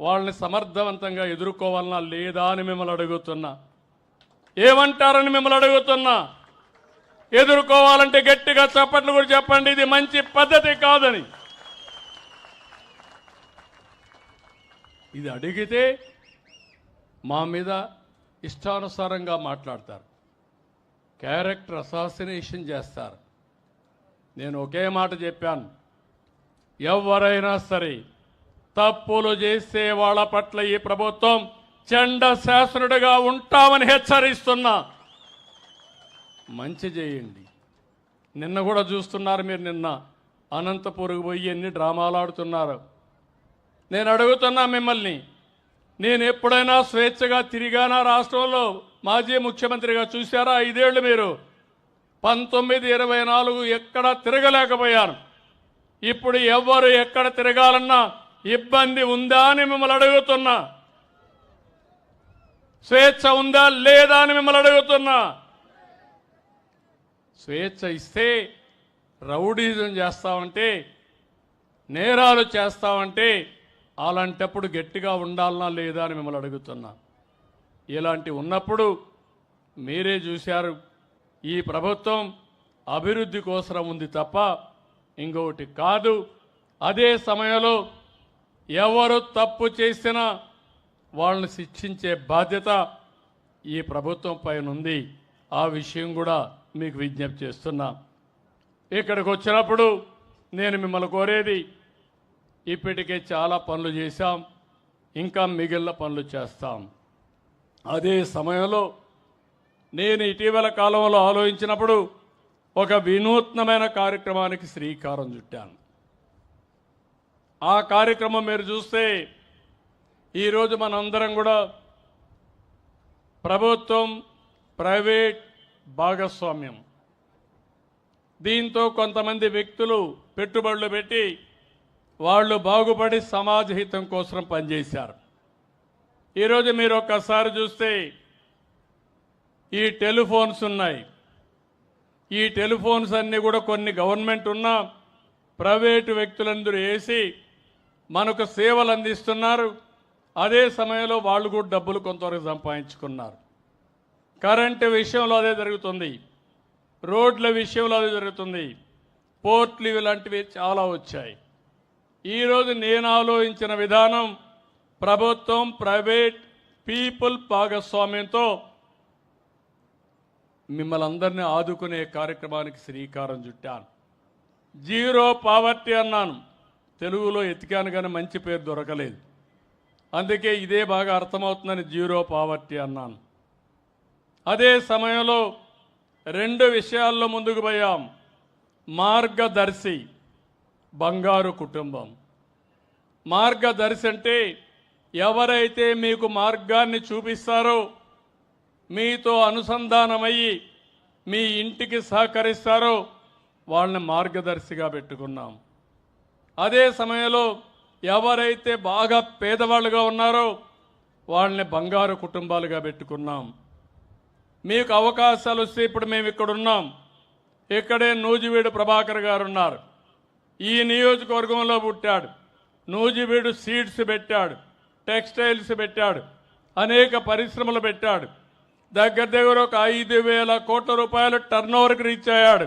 వాళ్ళని సమర్థవంతంగా ఎదుర్కోవాలన్నా లేదా అని మిమ్మల్ని అడుగుతున్నా. ఏమంటారని మిమ్మల్ని అడుగుతున్నా. ఎదుర్కోవాలంటే గట్టిగా చప్పట్లు కూడా చెప్పండి, ఇది మంచి పద్ధతి కాదని. ఇది అడిగితే మా మీద ఇష్టానుసారంగా మాట్లాడతారు, క్యారెక్టర్ అసాసినేషన్ చేస్తారు. నేను ఒకే మాట చెప్పాను, ఎవరైనా సరే తప్పులు చేసే వాళ్ళ పట్ల ఈ ప్రభుత్వం చండ శాసనుడిగా ఉంటామని హెచ్చరిస్తున్నా. మంచి చేయండి. నిన్న కూడా చూస్తున్నారు మీరు, నిన్న అనంతపురకు పోయి ఎన్ని డ్రామాలు ఆడుతున్నారు. నేను అడుగుతున్నా మిమ్మల్ని, నేను ఎప్పుడైనా స్వేచ్ఛగా తిరిగానా రాష్ట్రంలో? మాజీ ముఖ్యమంత్రిగా చూశారా 5 ఏళ్ళు మీరు? 19, 24 ఎక్కడ తిరగలేకపోయాను. ఇప్పుడు ఎవరు ఎక్కడ తిరగాలన్నా ఇబ్బంది ఉందా అని మిమ్మల్ని అడుగుతున్నా. స్వేచ్ఛ ఉందా లేదా అని మిమ్మల్ని అడుగుతున్నా. స్వేచ్ఛ ఇస్తే రౌడీజం చేస్తామంటే, నేరాలు చేస్తామంటే, అలాంటప్పుడు గట్టిగా ఉండాలనా లేదా అని మిమ్మల్ని అడుగుతున్నా. ఇలాంటి ఉన్నప్పుడు మీరే చూశారు, ఈ ప్రభుత్వం అభివృద్ధి కోసం ఉంది తప్ప ఇంకొకటి కాదు. అదే సమయంలో ఎవరు తప్పు చేసినా వాళ్ళని శిక్షించే బాధ్యత ఈ ప్రభుత్వం పైన ఉంది. ఆ విషయం కూడా మీకు విజ్ఞప్తి చేస్తున్నా. ఇక్కడికి వచ్చినప్పుడు నేను మిమ్మల్ని కోరేది, ఇప్పటికే చాలా పనులు చేశాం, ఇంకా మిగిలిన పనులు చేస్తాం. అదే సమయంలో నేను ఇటీవల కాలంలో ఆలోచించినప్పుడు ఒక వినూత్నమైన కార్యక్రమానికి శ్రీకారం చుట్టాను. ఆ కార్యక్రమం మీరు చూస్తే ఈరోజు మనందరం కూడా ప్రభుత్వం ప్రైవేట్ భాగస్వామ్యం, దీంతో కొంతమంది వ్యక్తులు పెట్టుబడులు పెట్టి వాళ్ళు బాగుపడి సమాజ హితం కోసం పనిచేశారు. ఈరోజు మీరు ఒక్కసారి చూస్తే ఈ టెలిఫోన్స్ ఉన్నాయి. ఈ టెలిఫోన్స్ అన్నీ కూడా కొన్ని గవర్నమెంట్ ఉన్నా ప్రైవేటు వ్యక్తులందరూ వేసి మనకు సేవలు అందిస్తున్నారు. అదే సమయంలో వాళ్ళు కూడా డబ్బులు కొంతవరకు సంపాదించుకున్నారు. కరెంటు విషయంలో అదే జరుగుతుంది, రోడ్ల విషయంలో అదే జరుగుతుంది, పోర్ట్లు ఇలాంటివి చాలా వచ్చాయి. ఈరోజు నేను ఆలోచించిన విధానం ప్రభుత్వం ప్రైవేట్ పీపుల్ భాగస్వామ్యంతో మిమ్మల్ని అందరినీ ఆదుకునే కార్యక్రమానికి శ్రీకారం చుట్టాను. జీరో పావర్టీ అన్నాను, తెలుగులో ఎతికాను కానీ మంచి పేరు దొరకలేదు, అందుకే ఇదే బాగా అర్థమవుతుందని జీరో పావర్టీ అన్నాను. అదే సమయంలో 2 విషయాల్లో ముందుకు పోయాం. మార్గదర్శి, బంగారు కుటుంబం. మార్గదర్శి అంటే ఎవరైతే మీకు మార్గాన్ని చూపిస్తారో, మీతో అనుసంధానమయ్యి మీ ఇంటికి సహకరిస్తారో వాళ్ళని మార్గదర్శిగా పెట్టుకున్నాం. అదే సమయంలో ఎవరైతే బాగా పేదవాళ్ళుగా ఉన్నారో వాళ్ళని బంగారు కుటుంబాలుగా పెట్టుకున్నాం. మీకు అవకాశాలు వస్తే ఇప్పుడు మేము ఇక్కడ ఉన్నాం, ఇక్కడే నూజివీడు ప్రభాకర్ గారు ఉన్నారు. ఈ నియోజకవర్గంలో పుట్టాడు. నూజివీడు సీడ్స్ పెట్టాడు, టెక్స్టైల్స్ పెట్టాడు, అనేక పరిశ్రమలు పెట్టాడు. దగ్గర ఒక 5,000 కోట్ల రూపాయలు టర్నోవర్కి రీచ్ అయ్యాడు.